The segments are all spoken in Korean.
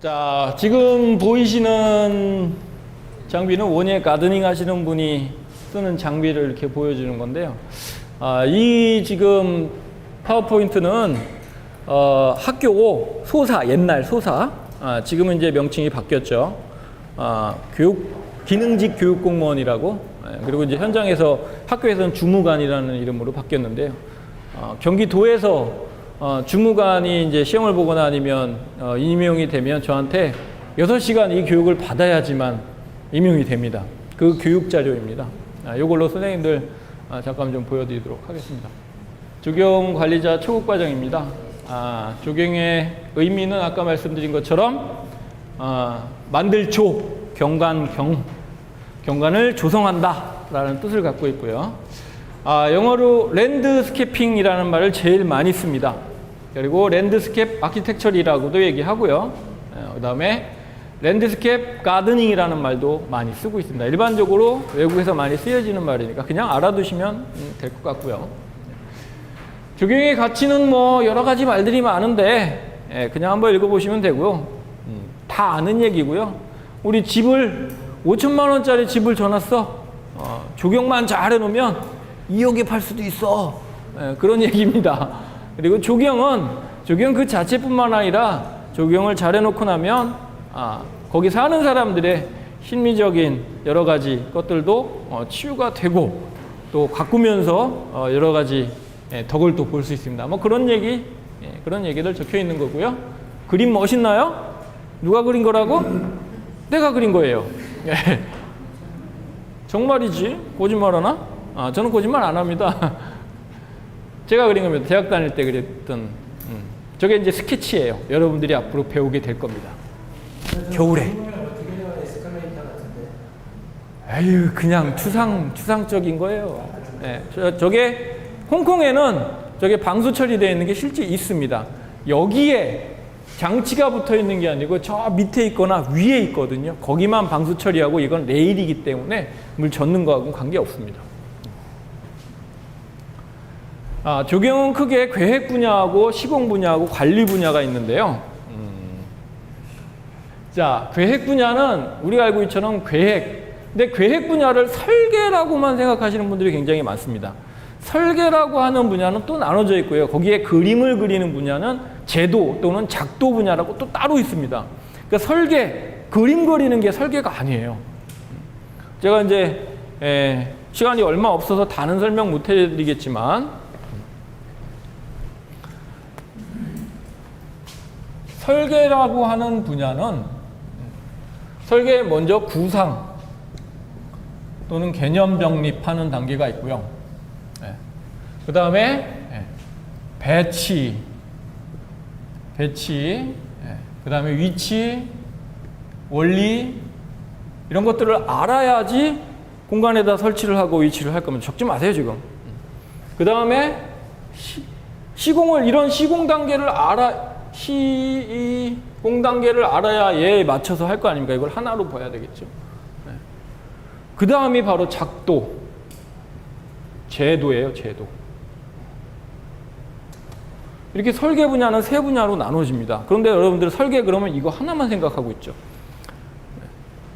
자, 지금 보이시는 장비는 원예 가드닝 하시는 분이 쓰는 장비를 이렇게 보여주는 건데요. 이 지금 파워포인트는 학교 소사, 옛날 소사, 지금은 이제 명칭이 바뀌었죠. 기능직 교육공무원이라고, 그리고 이제 현장에서 학교에서는 주무관이라는 이름으로 바뀌었는데요. 경기도에서 주무관이 이제 시험을 보거나 아니면 임용이 되면 저한테 6시간 이 교육을 받아야지만 임용이 됩니다. 그 교육 자료입니다. 이걸로 선생님들 잠깐 좀 보여드리도록 하겠습니다. 조경 관리자 초급 과정입니다. 조경의 의미는 아까 말씀드린 것처럼 만들조, 경관을 조성한다 라는 뜻을 갖고 있고요. 영어로 랜드스케이핑이라는 말을 제일 많이 씁니다. 그리고 랜드스케이프 아키텍처리라고도 얘기하고요. 그 다음에 랜드스케이프 가드닝이라는 말도 많이 쓰고 있습니다. 일반적으로 외국에서 많이 쓰여지는 말이니까 그냥 알아두시면 될 것 같고요. 조경의 가치는 뭐 여러 가지 말들이 많은데 그냥 한번 읽어보시면 되고요. 다 아는 얘기고요. 우리 집을 5천만 원짜리 집을 줘놨어. 조경만 잘 해놓으면 2억에 팔 수도 있어. 그런 얘기입니다. 그리고 조경 그 자체뿐만 아니라 조경을 잘 해놓고 나면 거기 사는 사람들의 심리적인 여러 가지 것들도 치유가 되고 또 가꾸면서 여러 가지 덕을 또 볼 수 있습니다. 뭐 그런 얘기들 적혀 있는 거고요. 그림 멋있나요? 누가 그린 거라고? 내가 그린 거예요. 정말이지? 거짓말하나? 저는 거짓말 안 합니다. 제가 그린 겁니다. 대학 다닐 때 그렸던. 저게 이제 스케치예요. 여러분들이 앞으로 배우게 될 겁니다. 겨울에. 에휴, 그냥 추상적인 거예요. 저게 홍콩에는 저게 방수 처리되어 있는 게 실제 있습니다. 여기에 장치가 붙어 있는 게 아니고 저 밑에 있거나 위에 있거든요. 거기만 방수 처리하고 이건 레일이기 때문에 물 젓는 거하고는 관계없습니다. 조경은 크게 계획 분야하고 시공 분야하고 관리 분야가 있는데요. 자, 계획 분야는 우리가 알고 있처럼 계획. 근데 계획 분야를 설계라고만 생각하시는 분들이 굉장히 많습니다. 설계라고 하는 분야는 또 나눠져 있고요. 거기에 그림을 그리는 분야는 제도 또는 작도 분야라고 또 따로 있습니다. 그러니까 설계, 그림 그리는 게 설계가 아니에요. 제가 이제 시간이 얼마 없어서 다는 설명 못 해드리겠지만 설계라고 하는 분야는 설계에 먼저 구상 또는 개념 정립하는 단계가 있고요. 그 다음에 배치, 그 다음에 위치, 원리 이런 것들을 알아야지 공간에다 설치를 하고 위치를 할 거면 적지 마세요 지금. 그 다음에 시공을 이런 시공 단계를 알아야 얘에 맞춰서 할 거 아닙니까? 이걸 하나로 봐야 되겠죠. 그 다음이 바로 작도, 제도예요, 제도. 이렇게 설계 분야는 세 분야로 나눠집니다. 그런데 여러분들 설계 그러면 이거 하나만 생각하고 있죠.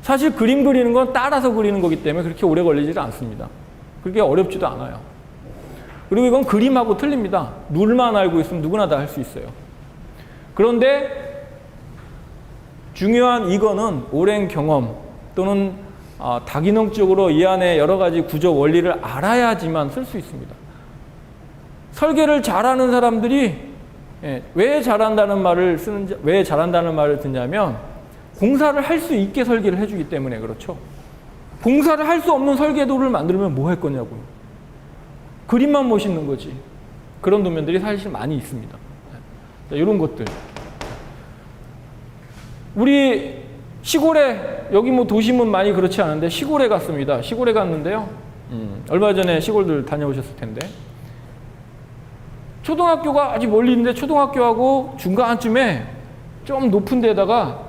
사실 그림 그리는 건 따라서 그리는 거기 때문에 그렇게 오래 걸리지 않습니다. 그렇게 어렵지도 않아요. 그리고 이건 그림하고 틀립니다. 룰만 알고 있으면 누구나 다 할 수 있어요. 그런데 중요한 이거는 오랜 경험 또는 다기능적으로 이 안에 여러 가지 구조 원리를 알아야지만 쓸 수 있습니다. 설계를 잘하는 사람들이 왜 잘한다는 말을 듣냐면 공사를 할 수 있게 설계를 해주기 때문에 그렇죠. 공사를 할 수 없는 설계도를 만들면 뭐 할 거냐고요. 그림만 멋있는 거지. 그런 도면들이 사실 많이 있습니다. 자, 이런 것들. 우리 시골에, 여기 뭐 도심은 많이 그렇지 않은데 시골에 갔습니다. 시골에 갔는데요. 얼마 전에 시골들 다녀오셨을 텐데. 초등학교가 아주 멀리 있는데 초등학교하고 중간쯤에 좀 높은 데다가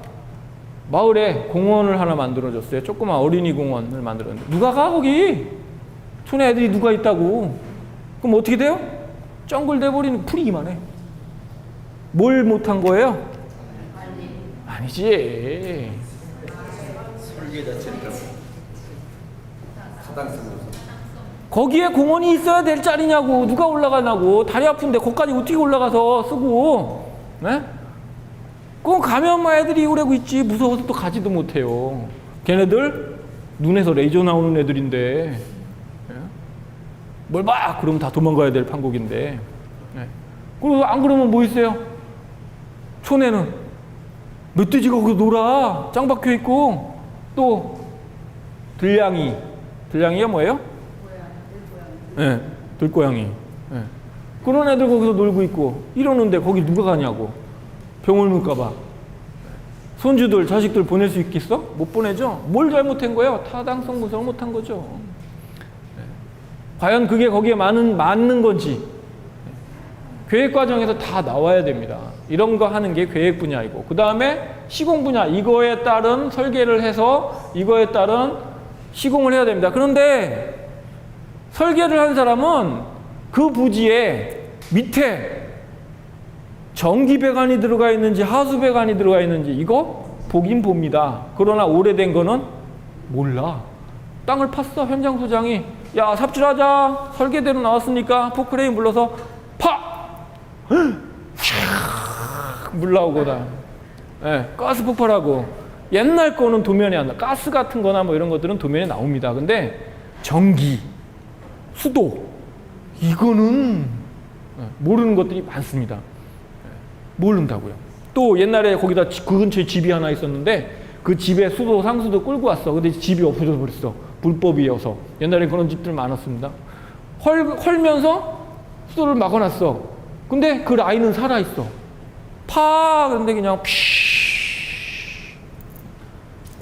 마을에 공원을 하나 만들어줬어요. 조그만 어린이 공원을 만들었는데 누가 가 거기? 촌에 애들이 누가 있다고. 그럼 어떻게 돼요? 쩡글 돼버리는, 풀이기만 해. 뭘 못한 거예요? 아니지. 설계 자체니까 타당성으로. 거기에 공원이 있어야 될 자리냐고. 누가 올라가냐고. 다리 아픈데 거기까지 어떻게 올라가서 쓰고. 네? 그건 가면 애들이 오래고 있지. 무서워서 또 가지도 못해요. 걔네들 눈에서 레이저 나오는 애들인데 뭘 봐! 그러면 다 도망가야 될 판국인데. 네. 그리고 안 그러면 뭐 있어요? 촌에는 멧돼지가 거기서 놀아. 짱 박혀 있고. 또 들냥이. 들냥이가 뭐예요? 네, 들고양이. 네. 그런 애들 거기서 놀고 있고 이러는데 거기 누가 가냐고. 병을 물까봐. 손주들, 자식들 보낼 수 있겠어? 못 보내죠? 뭘 잘못한 거예요? 타당성 분석을 못한 거죠. 네. 과연 그게 거기에 맞는 건지. 계획 과정에서 다 나와야 됩니다. 이런 거 하는 게 계획 분야이고, 그 다음에 시공 분야, 이거에 따른 설계를 해서 이거에 따른 시공을 해야 됩니다. 그런데 설계를 한 사람은 그 부지에 밑에 전기 배관이 들어가 있는지 하수 배관이 들어가 있는지 이거 보긴 봅니다. 그러나 오래된 거는 몰라. 땅을 팠어. 현장 소장이 야 삽질하자. 설계대로 나왔으니까 포크레인 불러서 파! 물 나오고다. 네, 가스 폭발하고. 옛날 거는 도면에 안 나. 가스 같은 거나 뭐 이런 것들은 도면에 나옵니다. 근데 전기, 수도 이거는 모르는 것들이 많습니다. 모른다고요. 또 옛날에 거기다 그 근처에 집이 하나 있었는데 그 집에 수도 상수도 끌고 왔어. 근데 집이 없어져 버렸어. 불법이어서. 옛날에 그런 집들 많았습니다. 헐면서 수도를 막아놨어. 근데 그 라인은 살아있어. 그런데 그냥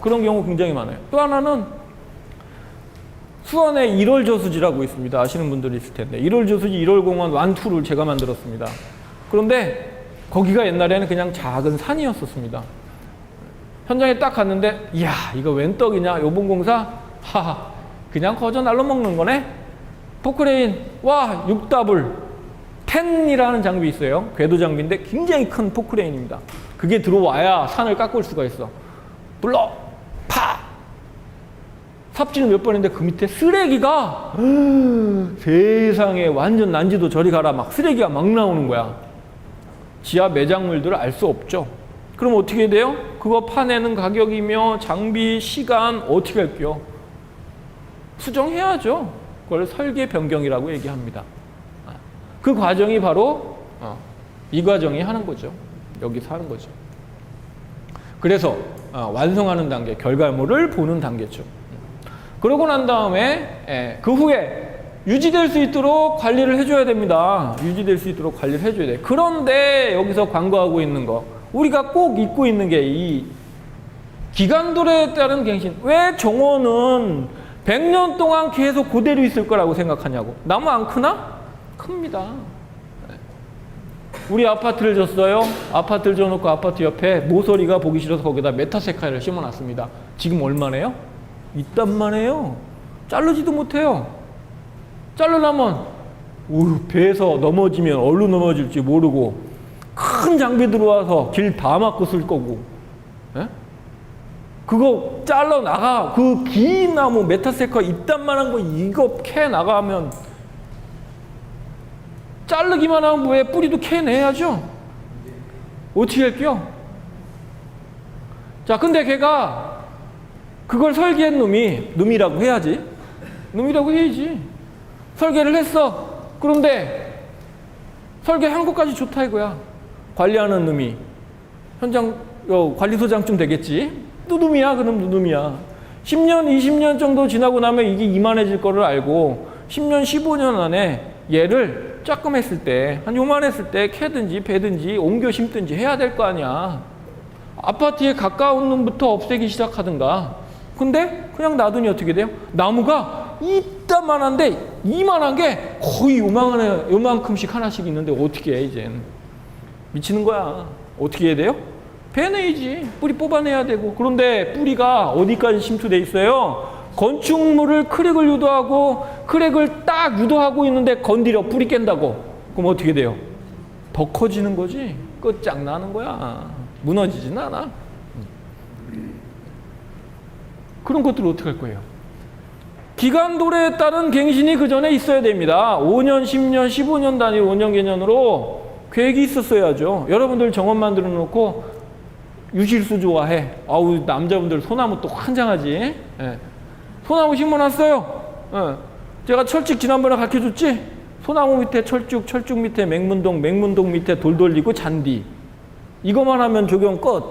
그런 경우 굉장히 많아요. 또 하나는 수원에 1월 저수지라고 있습니다. 아시는 분들이 있을 텐데 1월 저수지 1월 공원 완투를 제가 만들었습니다. 그런데 거기가 옛날에는 그냥 작은 산이었었습니다. 현장에 딱 갔는데 이야 이거 웬 떡이냐 요번공사 하하 그냥 거저 날로 먹는 거네. 포크레인 와 6W 10이라는 장비 있어요. 궤도 장비인데 굉장히 큰 포크레인입니다. 그게 들어와야 산을 깎을 수가 있어. 불러 파 삽질을 몇 번 했는데 그 밑에 쓰레기가 세상에 완전 난지도 저리 가라 막 쓰레기가 막 나오는 거야. 지하 매장물들을 알 수 없죠. 그럼 어떻게 돼요? 그거 파내는 가격이며 장비, 시간 어떻게 할게요? 수정해야죠. 그걸 설계 변경이라고 얘기합니다. 그 과정이 바로 이 과정이 하는 거죠. 여기서 하는 거죠. 그래서 완성하는 단계, 결과물을 보는 단계죠. 그러고 난 다음에 그 후에 유지될 수 있도록 관리를 해줘야 됩니다. 유지될 수 있도록 관리를 해줘야 돼. 그런데 여기서 광고하고 있는 거 우리가 꼭 잊고 있는 게 이 기간돌에 따른 갱신. 왜 정원은 100년 동안 계속 그대로 있을 거라고 생각하냐고. 나무 안 크나? 큽니다. 우리 아파트를 졌어요. 아파트를 져놓고 아파트 옆에 모서리가 보기 싫어서 거기다 메타세카이를 심어놨습니다. 지금 얼마네요? 이딴만 해요. 자르지도 못해요. 자르려면 배에서 넘어지면 어디로 넘어질지 모르고 큰 장비 들어와서 길 다 막고 쓸 거고. 에? 그거 잘라 나가 그 긴 나무 메타세카 이딴만한 거 이거 캐 나가면 자르기만 하면 왜 뿌리도 캐내야죠. 어떻게 할게요? 자, 근데 걔가 그걸 설계한 놈이라고 해야지. 놈이라고 해야지. 설계를 했어. 그런데 설계한 것까지 좋다 이거야. 관리하는 놈이 현장 관리소장쯤 되겠지. 누둠이야. 그럼 누둠이야. 10년, 20년 정도 지나고 나면 이게 이만해질 거를 알고 10년, 15년 안에 얘를 조금 했을 때, 한 요만했을 때 캐든지 배든지 옮겨 심든지 해야 될 거 아니야. 아파트에 가까운 놈부터 없애기 시작하든가. 근데 그냥 놔두니 어떻게 돼요? 나무가 이따만한데 이만한 게 거의 요만큼씩 하나씩 있는데 어떻게 해 이젠. 미치는 거야. 어떻게 해야 돼요? 베내야지. 뿌리 뽑아내야 되고. 그런데 뿌리가 어디까지 침투돼 있어요? 건축물을 크랙을 유도하고 크랙을 딱 유도하고 있는데 건드려 뿌리 깬다고. 그럼 어떻게 돼요? 더 커지는 거지. 끝장나는 거야. 무너지진 않아. 그런 것들을 어떻게 할 거예요? 기간도래에 따른 갱신이 그 전에 있어야 됩니다. 5년, 10년, 15년 단위로 5년 개년으로 계획이 있었어야죠. 여러분들 정원 만들어 놓고 유실수 좋아해. 아우 남자분들 소나무 또 환장하지. 예. 소나무 심어놨어요. 예. 제가 철칙 지난번에 가르쳐줬지. 소나무 밑에 철쭉, 철쭉 밑에 맹문동, 맹문동 밑에 돌 돌리고 잔디. 이것만 하면 조경 끝.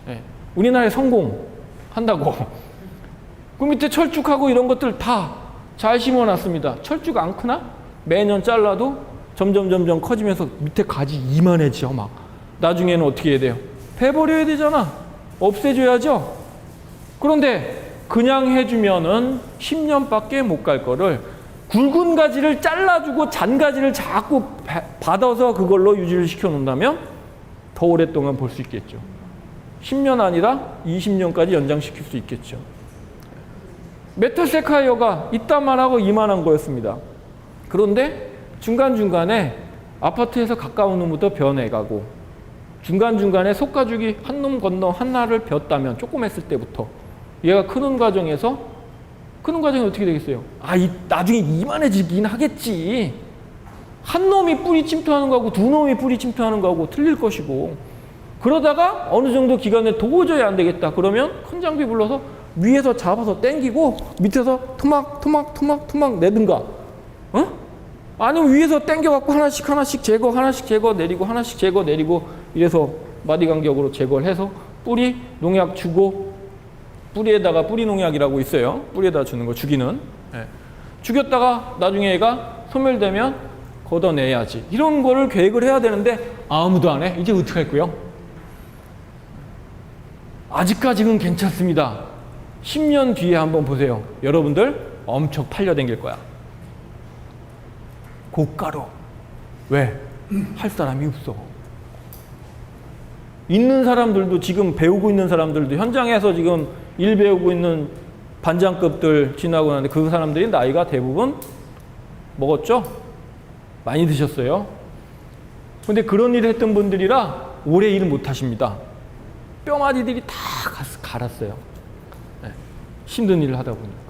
예. 우리나라에 성공한다고. 그 밑에 철쭉하고 이런 것들 다 잘 심어놨습니다. 철쭉 안 크나? 매년 잘라도 점점 커지면서 밑에 가지 이만해져 막. 나중에는 어떻게 해야 돼요? 베버려야 되잖아. 없애줘야죠. 그런데 그냥 해주면은 10년밖에 못 갈 거를 굵은 가지를 잘라주고 잔 가지를 자꾸 받아서 그걸로 유지를 시켜놓는다면 더 오랫동안 볼 수 있겠죠. 10년 아니라 20년까지 연장시킬 수 있겠죠. 메타세카이어가 이따만 하고 이만한 거였습니다. 그런데 중간중간에 아파트에서 가까운 놈부터 변해가고 중간중간에 속가죽이 한 놈 건너 하나를 벼었다면 조금 했을 때부터 얘가 크는 과정이 어떻게 되겠어요? 나중에 이만해지긴 하겠지. 한 놈이 뿌리 침투하는 거하고 두 놈이 뿌리 침투하는 거하고 틀릴 것이고 그러다가 어느 정도 기간에 도저히 안 되겠다. 그러면 큰 장비 불러서 위에서 잡아서 당기고 밑에서 토막 내든가. 어? 아니면 위에서 당겨갖고 하나씩 제거, 하나씩 제거 내리고 하나씩 제거 내리고 이래서 마디 간격으로 제거를 해서 뿌리 농약 주고 뿌리에다가 뿌리 농약이라고 있어요. 뿌리에다 주는 거 죽이는. 예. 죽였다가 나중에 얘가 소멸되면 걷어내야지. 이런 거를 계획을 해야 되는데 아무도 안 해. 이제 어떻게 할 거예요? 아직까지는 괜찮습니다. 10년 뒤에 한번 보세요. 여러분들 엄청 팔려댕길 거야. 고가로. 왜? 할 사람이 없어. 있는 사람들도 지금 배우고 있는 사람들도 현장에서 지금 일 배우고 있는 반장급들 지나고 나는데 그 사람들이 나이가 대부분 먹었죠? 많이 드셨어요. 근데 그런 일을 했던 분들이라 오래 일을 못 하십니다. 뼈마디들이 다 갈았어요. 네. 힘든 일을 하다 보니까.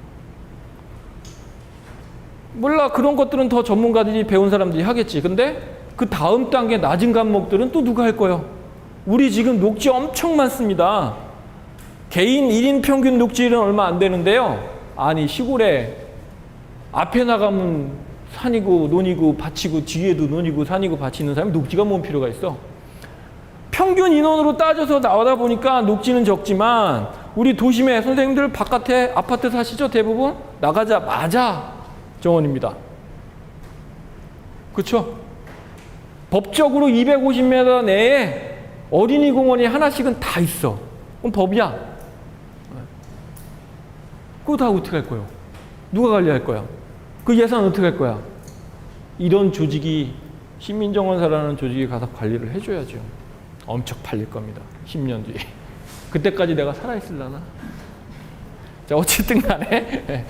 몰라, 그런 것들은 더 전문가들이 배운 사람들이 하겠지. 근데 그 다음 단계 낮은 과목들은 또 누가 할 거예요? 우리 지금 녹지 엄청 많습니다. 개인 1인 평균 녹지율은 얼마 안 되는데요. 아니 시골에 앞에 나가면 산이고 논이고 밭이고 뒤에도 논이고 산이고 밭이 있는 사람이 녹지가 뭔 필요가 있어. 평균 인원으로 따져서 나오다 보니까 녹지는 적지만 우리 도심에 선생님들 바깥에 아파트 사시죠? 대부분 나가자마자 정원입니다. 그렇죠? 법적으로 250m 내에 어린이 공원이 하나씩은 다 있어. 그럼 법이야. 그거 다 어떻게 할 거예요? 누가 관리할 거야? 그 예산 어떻게 할 거야? 이런 조직이 시민정원사라는 조직이 가서 관리를 해줘야죠. 엄청 팔릴 겁니다. 10년 뒤에. 그때까지 내가 살아있을라나? 자, 어쨌든 간에.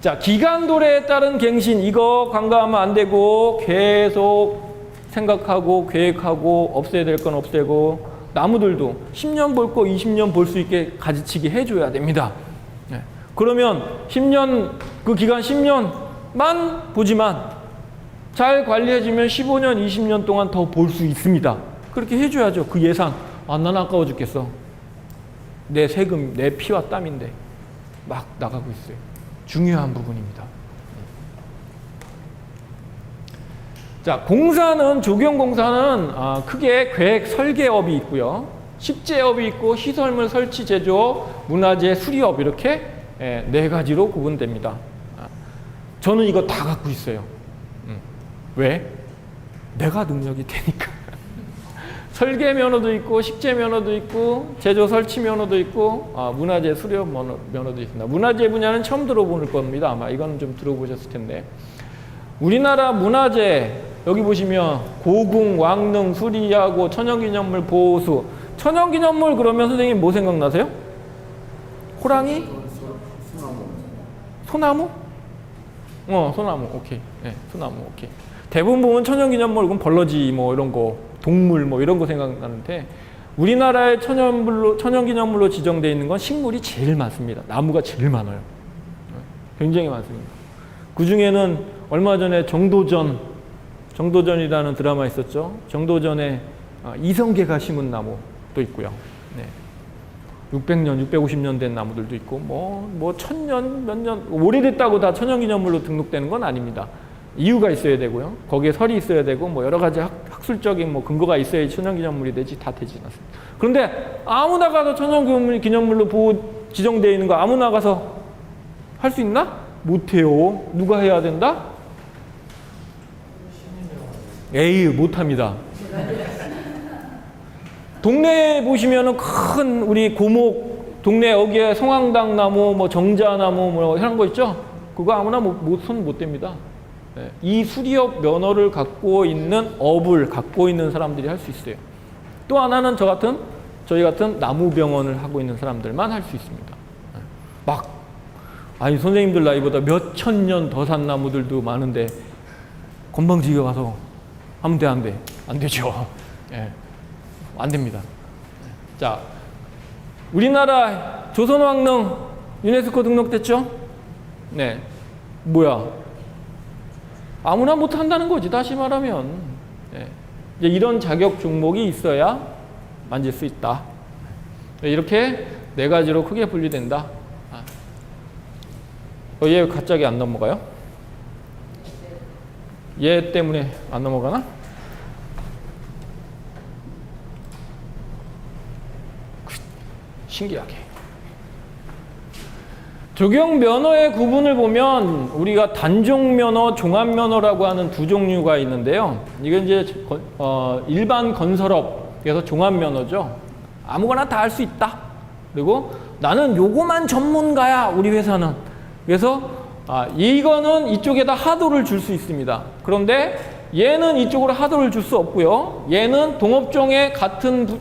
자, 기간도래에 따른 갱신, 이거 간과하면 안 되고, 계속 생각하고, 계획하고, 없애야 될 건 없애고, 나무들도 10년 볼 거 20년 볼 수 있게 가지치기 해줘야 됩니다. 네. 그러면 10년, 그 기간 10년만 보지만, 잘 관리해주면 15년, 20년 동안 더 볼 수 있습니다. 그렇게 해줘야죠. 그 예산. 난 아까워 죽겠어. 내 세금, 내 피와 땀인데 막 나가고 있어요. 중요한 부분입니다. 자, 공사는, 조경공사는 크게 계획 설계업이 있고요. 식재업이 있고 시설물 설치 제조, 문화재 수리업 이렇게 네 가지로 구분됩니다. 저는 이거 다 갖고 있어요. 왜? 내가 능력이 되니까. 설계 면허도 있고 식재 면허도 있고 제조 설치 면허도 있고 문화재 수료 면허도 있습니다. 문화재 분야는 처음 들어보는 겁니다. 아마 이거는 좀 들어보셨을 텐데 우리나라 문화재 여기 보시면 고궁, 왕릉, 수리하고 천연기념물 보호수. 천연기념물 그러면 선생님 뭐 생각나세요? 호랑이? 소나무? 소나무. 오케이. 네, 소나무. 오케이. 대부분 보면 천연기념물 그럼 벌러지 뭐 이런 거, 동물 뭐 이런 거 생각나는데 우리나라의 천연기념물로 지정되어 있는 건 식물이 제일 많습니다. 나무가 제일 많아요. 굉장히 많습니다. 그 중에는 얼마 전에 정도전이라는 드라마 있었죠. 정도전에 이성계가 심은 나무도 있고요. 네. 600년, 650년 된 나무들도 있고 뭐 1000년, 몇 년 오래됐다고 다 천연기념물로 등록되는 건 아닙니다. 이유가 있어야 되고요. 거기에 설이 있어야 되고 뭐 여러 가지 학술적인 뭐 근거가 있어야 천연기념물이 되지 다 되지 않습니다. 그런데 아무나 가서 천연기념물로 지정되어 있는 거 아무나 가서 할 수 있나? 못해요. 누가 해야 된다? 에이, 못합니다. 동네에 보시면은 큰 우리 고목, 동네 여기에 성황당 나무, 뭐 정자나무 뭐 이런 거 있죠? 그거 아무나 손 못 댑니다. 네. 이 수리업 면허를 갖고 있는 업을 갖고 있는 사람들이 할 수 있어요. 또 하나는 저희 같은 나무병원을 하고 있는 사람들만 할 수 있습니다. 네. 아니 선생님들 나이보다 몇 천 년 더 산 나무들도 많은데 건방지게 가서 하면 돼, 안 돼? 안 되죠. 예. 안 됩니다. 자, 우리나라 조선왕릉 유네스코 등록됐죠? 네. 뭐야? 아무나 못 한다는 거지, 다시 말하면. 네. 이제 이런 자격 종목이 있어야 만질 수 있다. 이렇게 네 가지로 크게 분리된다. 얘 갑자기 안 넘어가요? 얘 때문에 안 넘어가나? 신기하게. 적용 면허의 구분을 보면 우리가 단종 면허, 종합 면허라고 하는 두 종류가 있는데요. 이건 이제 일반 건설업에서 종합 면허죠. 아무거나 다 할 수 있다. 그리고 나는 요거만 전문가야, 우리 회사는. 그래서 이거는 이쪽에다 하도를 줄 수 있습니다. 그런데 얘는 이쪽으로 하도를 줄 수 없고요. 얘는 동업종의 같은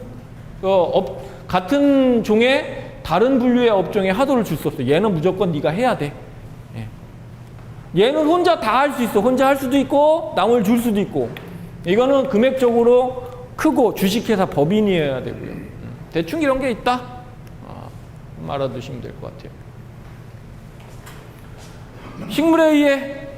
종의 다른 분류의 업종에 하도를 줄 수 없어요. 얘는 무조건 네가 해야 돼. 얘는 혼자 다 할 수 있어. 혼자 할 수도 있고 남을 줄 수도 있고. 이거는 금액적으로 크고 주식회사 법인이어야 되고요. 대충 이런 게 있다. 알아두시면 될 것 같아요. 식물에 의해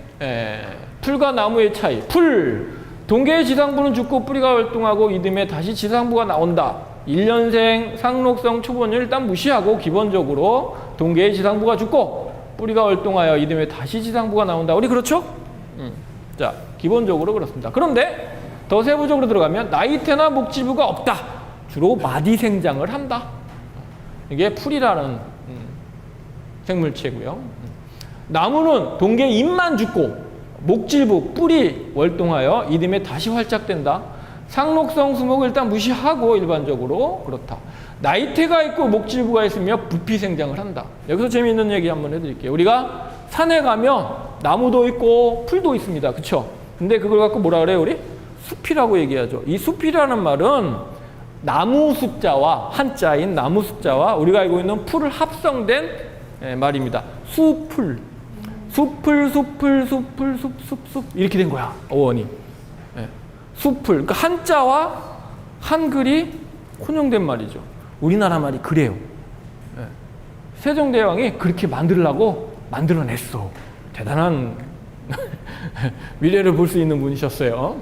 풀과 나무의 차이. 풀, 동계의 지상부는 죽고 뿌리가 활동하고 이듬해 다시 지상부가 나온다. 1년생 상록성 초본을 일단 무시하고 기본적으로 동계의 지상부가 죽고 뿌리가 활동하여 이듬해 다시 지상부가 나온다. 우리 그렇죠? 자, 기본적으로 그렇습니다. 그런데 더 세부적으로 들어가면 나이테나 목질부가 없다. 주로 마디 생장을 한다. 이게 풀이라는 생물체고요. 나무는 동계 잎만 죽고 목질부, 뿌리 활동하여 이듬해 다시 활짝된다. 상록성 수목을 일단 무시하고 일반적으로 그렇다. 나이테가 있고 목질부가 있으며 부피 생장을 한다. 여기서 재미있는 얘기 한번 해드릴게요. 우리가 산에 가면 나무도 있고 풀도 있습니다. 그쵸? 근데 그걸 갖고 뭐라 그래요, 우리? 숲이라고 얘기하죠. 이 숲이라는 말은 나무 숫자와 한자인 나무 숫자와 우리가 알고 있는 풀을 합성된 말입니다. 수풀. 숲풀 이렇게 된 거야, 어원이. 숲풀. 그러니까 한자와 한글이 혼용된 말이죠. 우리나라 말이 그래요. 세종대왕이 그렇게 만들려고 만들어냈어. 대단한 미래를 볼 수 있는 분이셨어요.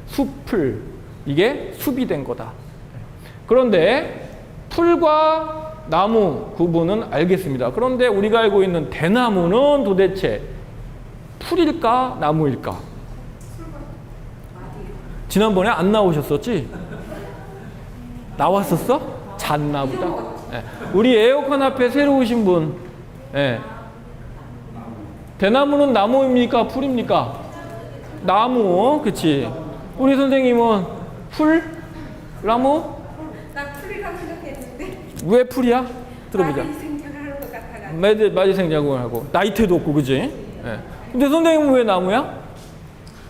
숲풀. 이게 숲이 된 거다. 그런데 풀과 나무 구분은 알겠습니다. 그런데 우리가 알고 있는 대나무는 도대체 풀일까 나무일까? 지난번에 안 나오셨었지? 나왔었어? 잤나 보다. 우리 에어컨 앞에 새로 오신 분. 대나무는 나무입니까? 풀입니까? 나무. 그치? 우리 선생님은 풀? 나무? 나 풀이라고 생각했는데 왜 풀이야? 들어보자. 많이 생각하는 것 같아가지고. 마지 생작용을 하고 나이테도 없고 그지? 예. 근데 선생님은 왜 나무야?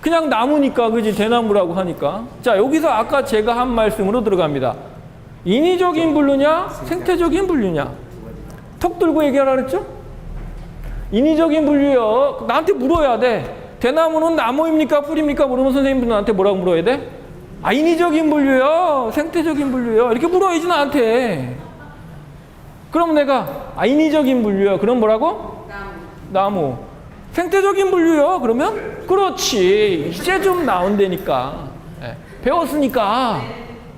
그냥 나무니까 그지? 대나무라고 하니까. 자 여기서 아까 제가 한 말씀으로 들어갑니다. 인위적인 분류냐? 생태적인 분류냐? 턱 들고 얘기하라 그랬죠? 인위적인 분류요. 나한테 물어야 돼. 대나무는 나무입니까? 풀입니까? 물으면 선생님들 나한테 뭐라고 물어야 돼? 아, 인위적인 분류요. 생태적인 분류요. 이렇게 물어야지 나한테. 그럼 내가 인위적인 분류요. 그럼 뭐라고? 나무. 생태적인 분류요. 그러면 그렇지. 이제 좀 나온다니까. 예. 배웠으니까.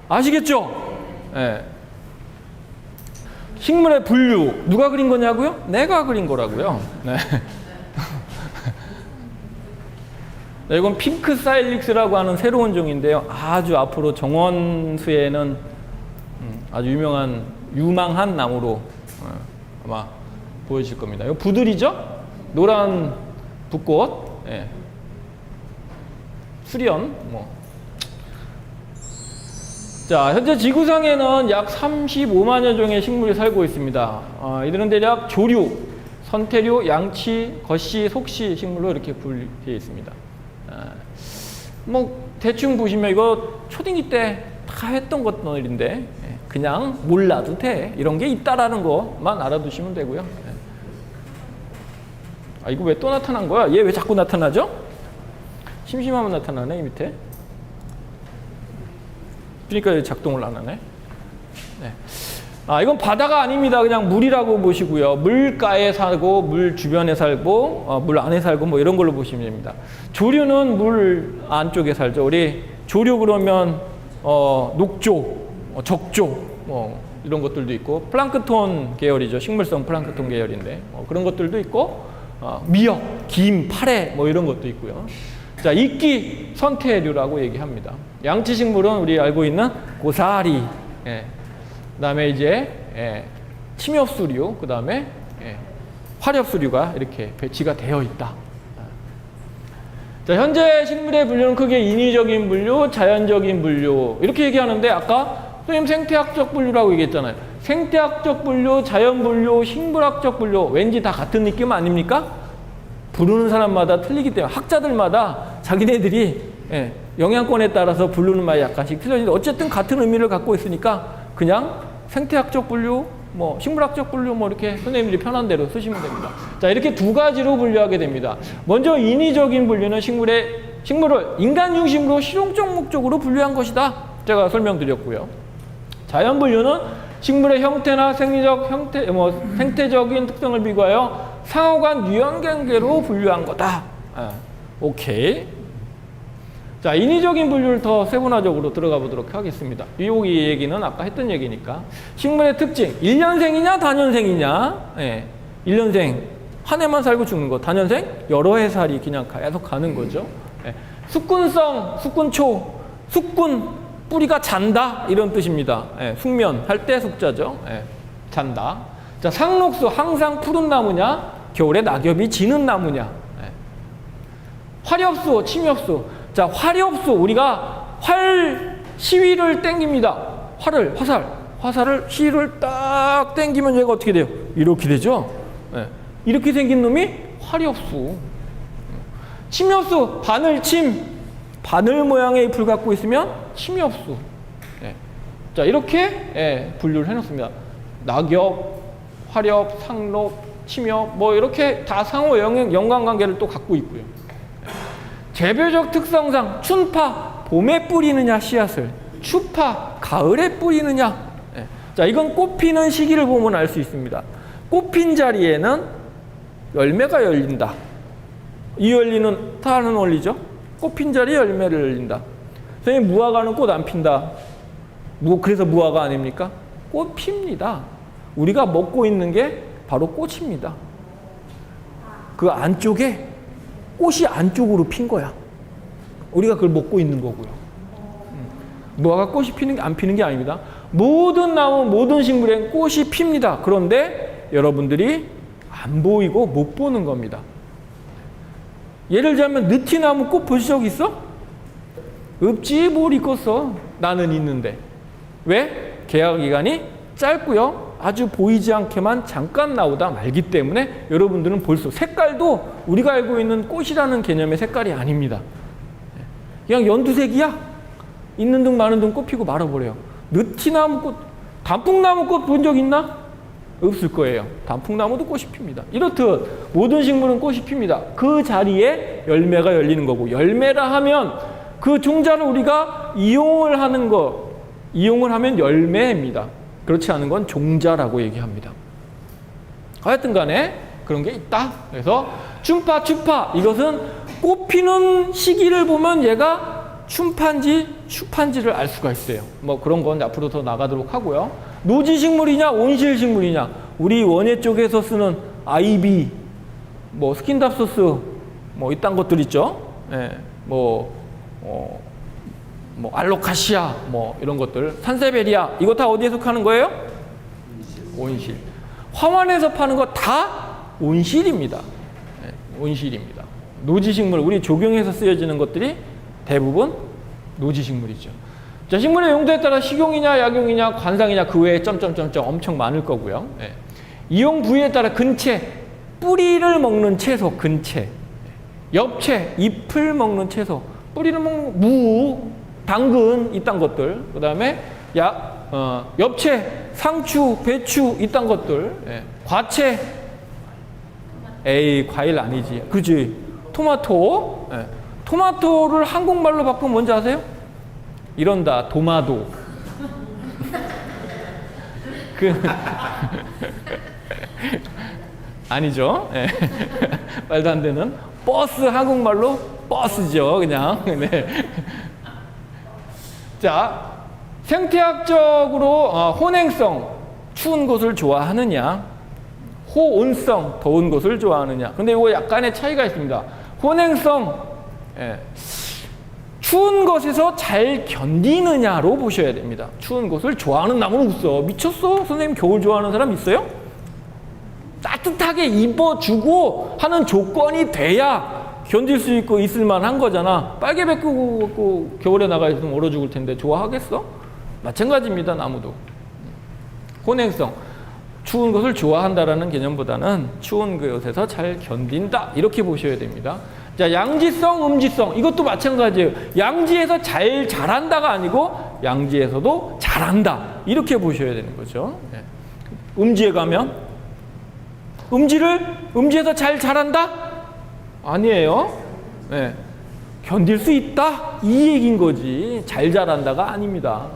아시겠죠? 예. 식물의 분류 누가 그린 거냐고요? 내가 그린 거라고요. 네. 네, 이건 핑크 사일릭스라고 하는 새로운 종인데요. 아주 앞으로 정원수에는 아주 유망한 나무로 아마 보여질 겁니다. 이거 부들이죠? 노란 붓꽃, 예. 수련, 뭐. 자, 현재 지구상에는 약 35만여 종의 식물이 살고 있습니다. 이들은 대략 조류, 선태류, 양치, 겉씨, 속씨 식물로 이렇게 분류되어 있습니다. 뭐 대충 보시면 이거 초딩이 때 다 했던 것들인데 그냥 몰라도 돼. 이런 게 있다라는 것만 알아두시면 되고요. 이거 왜 또 나타난 거야? 얘 왜 자꾸 나타나죠? 심심하면 나타나네, 이 밑에. 그러니까 작동을 안 하네. 네. 이건 바다가 아닙니다. 그냥 물이라고 보시고요. 물가에 살고, 물 주변에 살고, 물 안에 살고, 뭐 이런 걸로 보시면 됩니다. 조류는 물 안쪽에 살죠. 우리 조류 그러면, 녹조, 적조, 뭐 이런 것들도 있고, 플랑크톤 계열이죠. 식물성 플랑크톤 계열인데, 그런 것들도 있고, 미역, 김, 파래, 뭐 이런 것도 있고요. 자, 이끼 선태류라고 얘기합니다. 양치식물은 우리 알고 있는 고사리, 예. 그다음에 이제 침엽수류, 그다음에 화렵수류가 이렇게 배치가 되어 있다. 자, 현재 식물의 분류는 크게 인위적인 분류, 자연적인 분류 이렇게 얘기하는데 아까 선생님 생태학적 분류라고 얘기했잖아요. 생태학적 분류, 자연 분류, 식물학적 분류 왠지 다 같은 느낌 아닙니까? 부르는 사람마다 틀리기 때문에 학자들마다 자기네들이 영향권에 따라서 부르는 말이 약간씩 틀려지는데 어쨌든 같은 의미를 갖고 있으니까 그냥 생태학적 분류, 뭐 식물학적 분류 뭐 이렇게 선생님들이 편한 대로 쓰시면 됩니다. 자, 이렇게 두 가지로 분류하게 됩니다. 먼저 인위적인 분류는 식물을 인간 중심으로 실용적 목적으로 분류한 것이다. 제가 설명드렸고요. 자연 분류는 식물의 형태나 생태적인 특성을 비교하여 상호간 유연관계로 분류한 거다. 오케이. 자, 인위적인 분류를 더 세분화적으로 들어가 보도록 하겠습니다. 이 얘기는 아까 했던 얘기니까. 식물의 특징, 1년생이냐 단년생이냐. 1년생, 한 해만 살고 죽는 거. 단년생, 여러 해 살이 그냥 계속 가는 거죠. 숙군성, 숙군초, 숙군, 뿌리가 잔다 이런 뜻입니다. 숙면, 할 때 숙자죠. 잔다. 자, 상록수, 항상 푸른 나무냐, 겨울에 낙엽이 지는 나무냐. 화렵수, 침엽수. 자, 화렵수, 우리가 시위를 땡깁니다. 화살을, 시위를 딱 땡기면 얘가 어떻게 돼요? 이렇게 되죠? 이렇게 생긴 놈이 화렵수. 침엽수, 바늘 모양의 잎을 갖고 있으면 침엽수. 자, 이렇게 분류를 해놓습니다. 낙엽, 화렵, 상록, 침엽, 뭐 이렇게 다 상호 연관관계를 또 갖고 있고요. 재배적 특성상 춘파, 봄에 뿌리느냐 씨앗을, 추파, 가을에 뿌리느냐. 자, 이건 꽃 피는 시기를 보면 알 수 있습니다. 꽃 핀 자리에는 열매가 열린다. 이 원리는 다 아는 원리죠. 꽃 핀 자리에 열매를 열린다. 선생님, 무화과는 꽃 안 핀다. 그래서 무화과 아닙니까? 꽃 핍니다. 우리가 먹고 있는 게 바로 꽃입니다. 그 안쪽에 꽃이 안쪽으로 핀 거야. 우리가 그걸 먹고 있는 거고요. 무화과 꽃이 피는 게 안 피는 게 아닙니다. 모든 나무, 모든 식물엔 꽃이 핍니다. 그런데 여러분들이 안 보이고 못 보는 겁니다. 예를 들자면 느티나무 꽃 보신 적 있어? 없지, 뭘 있겠어. 나는 있는데. 왜? 개화 기간이 짧고요. 아주 보이지 않게만 잠깐 나오다 말기 때문에 여러분들은 볼 수, 색깔도 우리가 알고 있는 꽃이라는 개념의 색깔이 아닙니다. 그냥 연두색이야. 있는 둥 마는 둥 꽃 피고 말아버려요. 느티나무 꽃, 단풍나무 꽃 본 적 있나? 없을 거예요. 단풍나무도 꽃이 핍니다. 이렇듯 모든 식물은 꽃이 핍니다. 그 자리에 열매가 열리는 거고, 열매라 하면 그 종자를 우리가 이용을 하는 거, 이용을 하면 열매입니다. 그렇지 않은 건 종자라고 얘기합니다. 하여튼 간에 그런 게 있다. 그래서 춘파, 추파, 이것은 꽃 피는 시기를 보면 얘가 춘파인지 추파인지를 알 수가 있어요. 뭐 그런 건 앞으로 더 나가도록 하고요. 노지식물이냐 온실식물이냐, 우리 원예 쪽에서 쓰는 아이비, 뭐 스킨답소스, 뭐 이딴 것들 있죠. 예, 뭐 알로카시아, 뭐 이런 것들, 산세베리아, 이거 다 어디에 속하는 거예요? 온실. 화환에서 파는 거 다 온실입니다. 예, 온실입니다. 노지식물, 우리 조경에서 쓰여지는 것들이 대부분 노지식물이죠. 자, 식물의 용도에 따라 식용이냐 약용이냐 관상이냐 그 외에 점점점점 엄청 많을 거고요. 예. 이용 부위에 따라 근채, 뿌리를 먹는 채소 근채, 엽채, 잎을 먹는 채소, 뿌리를 먹는 무, 당근 이딴 것들, 그 다음에 엽채, 상추, 배추 이딴 것들, 예. 과채, 에이 과일 아니지, 그지? 토마토, 예. 토마토를 한국말로 바꾸면 뭔지 아세요? 이런다, 도마도. 아니죠. 예. 말도 안 되는. 버스, 한국말로 버스죠, 그냥. 네. 자, 생태학적으로 혼행성, 추운 곳을 좋아하느냐, 호온성, 더운 곳을 좋아하느냐. 근데 이거 약간의 차이가 있습니다. 혼행성, 예. 추운 곳에서 잘 견디느냐로 보셔야 됩니다. 추운 곳을 좋아하는 나무는 없어. 미쳤어? 선생님 겨울 좋아하는 사람 있어요? 따뜻하게 입어주고 하는 조건이 돼야 견딜 수 있고 있을 만한 거잖아. 빨개 벗고 겨울에 나가 있으면 얼어 죽을 텐데 좋아하겠어? 마찬가지입니다. 나무도. 혼행성, 추운 것을 좋아한다라는 개념보다는 추운 곳에서 잘 견딘다, 이렇게 보셔야 됩니다. 자, 양지성, 음지성, 이것도 마찬가지예요. 양지에서 잘 자란다가 아니고 양지에서도 잘한다, 이렇게 보셔야 되는 거죠. 네. 음지에 가면 음지에서 잘 자란다? 아니에요. 네. 견딜 수 있다, 이 얘기인 거지. 잘 자란다가 아닙니다.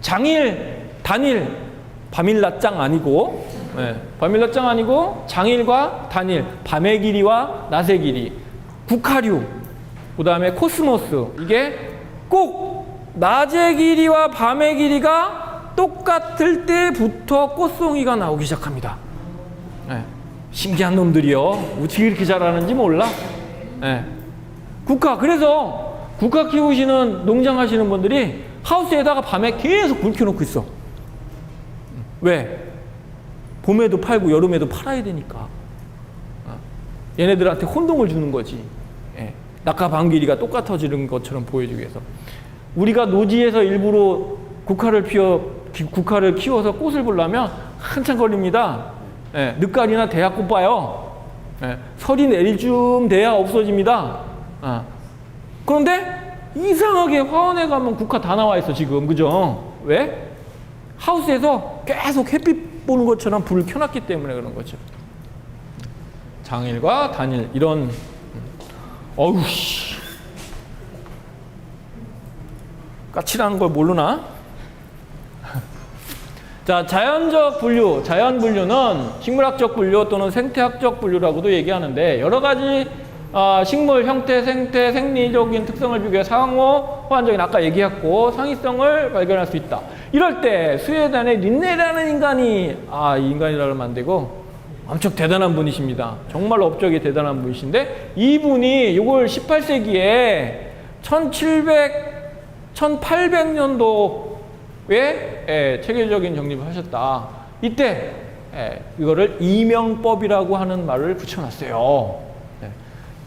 장일, 단일, 밤일 낮장 아니고, 네. 밤일 낮장 아니고 장일과 단일, 밤의 길이와 낮의 길이, 국화류, 그 다음에 코스모스, 이게 꼭 낮의 길이와 밤의 길이가 똑같을 때부터 꽃송이가 나오기 시작합니다. 네. 신기한 놈들이요. 어떻게 이렇게 잘하는지 몰라. 네. 국화, 그래서 국화 키우시는 농장 하시는 분들이 하우스에다가 밤에 계속 불 켜놓고 있어. 왜? 봄에도 팔고 여름에도 팔아야 되니까. 얘네들한테 혼동을 주는 거지. 예. 낙하 반길이가 똑같아지는 것처럼 보여주기 위해서. 우리가 노지에서 일부러 국화를 키워서 꽃을 보려면 한참 걸립니다. 예. 늦가을이나 대하꽃 봐요. 예. 설이 내릴 쯤 돼야 없어집니다. 그런데 이상하게 화원에 가면 국화 다 나와 있어 지금. 그죠? 왜? 하우스에서 계속 햇빛 보는 것처럼 불을 켜놨기 때문에 그런 거죠. 장일과 단일, 이런. 어우 씨, 까칠한 걸 모르나? 자, 자연적 분류, 자연 분류는 식물학적 분류 또는 생태학적 분류라고도 얘기하는데, 여러 가지 식물 형태, 생태, 생리적인 특성을 비교해 상호 호환적인, 아까 얘기했고, 상위성을 발견할 수 있다. 이럴 때 스웨덴의 린네라는 인간이, 이 인간이라고 하면 안 되고, 엄청 대단한 분이십니다. 정말 업적이 대단한 분이신데, 이분이 이걸 18세기에 1800년도에 체계적인 정립을 하셨다. 이때 이거를 이명법이라고 하는 말을 붙여놨어요.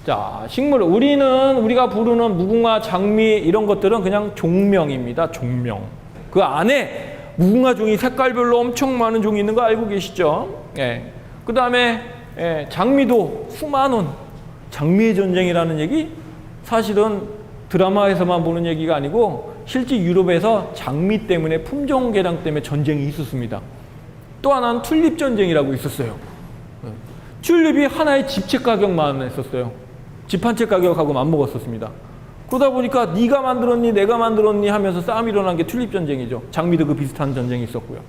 자, 식물, 우리가 부르는 무궁화, 장미 이런 것들은 그냥 종명입니다. 종명. 그 안에 무궁화 종이 색깔별로 엄청 많은 종이 있는 거 알고 계시죠? 예. 그 다음에 장미도 수많은 장미의 전쟁이라는 얘기 사실은 드라마에서만 보는 얘기가 아니고 실제 유럽에서 장미 때문에 품종 개량 때문에 전쟁이 있었습니다. 또 하나는 튤립 전쟁이라고 있었어요. 튤립이 하나의 집채 가격만 했었어요. 집 한 채 가격하고 맞먹었었습니다. 그러다 보니까 네가 만들었니 내가 만들었니 하면서 싸움이 일어난 게 튤립 전쟁이죠. 장미도 그 비슷한 전쟁이 있었고요.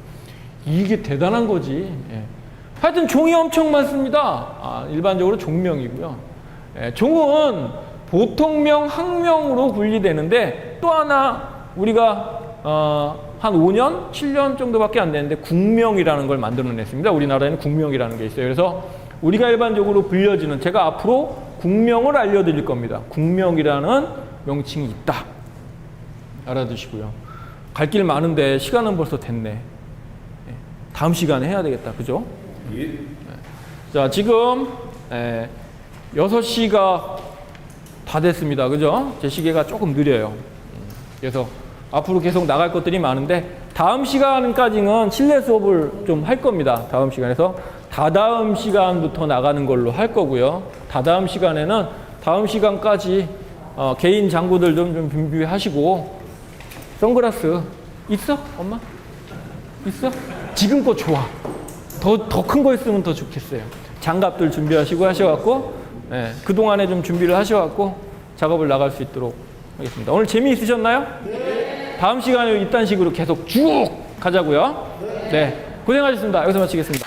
이게 대단한 거지. 예. 하여튼 종이 엄청 많습니다. 일반적으로 종명이고요. 예, 종은 보통명, 학명으로 분리되는데 또 하나 우리가 한 5년, 7년 정도밖에 안 되는데 국명이라는 걸 만들어냈습니다. 우리나라에는 국명이라는 게 있어요. 그래서 우리가 일반적으로 불려지는 제가 앞으로 국명을 알려드릴 겁니다. 국명이라는 명칭이 있다. 알아두시고요. 갈 길 많은데 시간은 벌써 됐네. 다음 시간에 해야 되겠다. 그죠? 예. 자, 지금 6시가 다 됐습니다. 그죠? 제 시계가 조금 느려요. 그래서 앞으로 계속 나갈 것들이 많은데 다음 시간까지는 실내 수업을 좀 할 겁니다. 다음 시간에서 다다음 시간부터 나가는 걸로 할 거고요. 다다음 시간에는 다음 시간까지 개인 장구들 좀 준비하시고 선글라스 있어? 엄마? 있어? 지금 거 좋아. 더 큰 거 있으면 더 좋겠어요. 장갑들 준비하시고 하셔갖고 그동안에 좀 준비를 하셔갖고 작업을 나갈 수 있도록 하겠습니다. 오늘 재미있으셨나요? 네. 다음 시간에 이딴 식으로 계속 쭉 가자고요. 네. 고생하셨습니다. 여기서 마치겠습니다.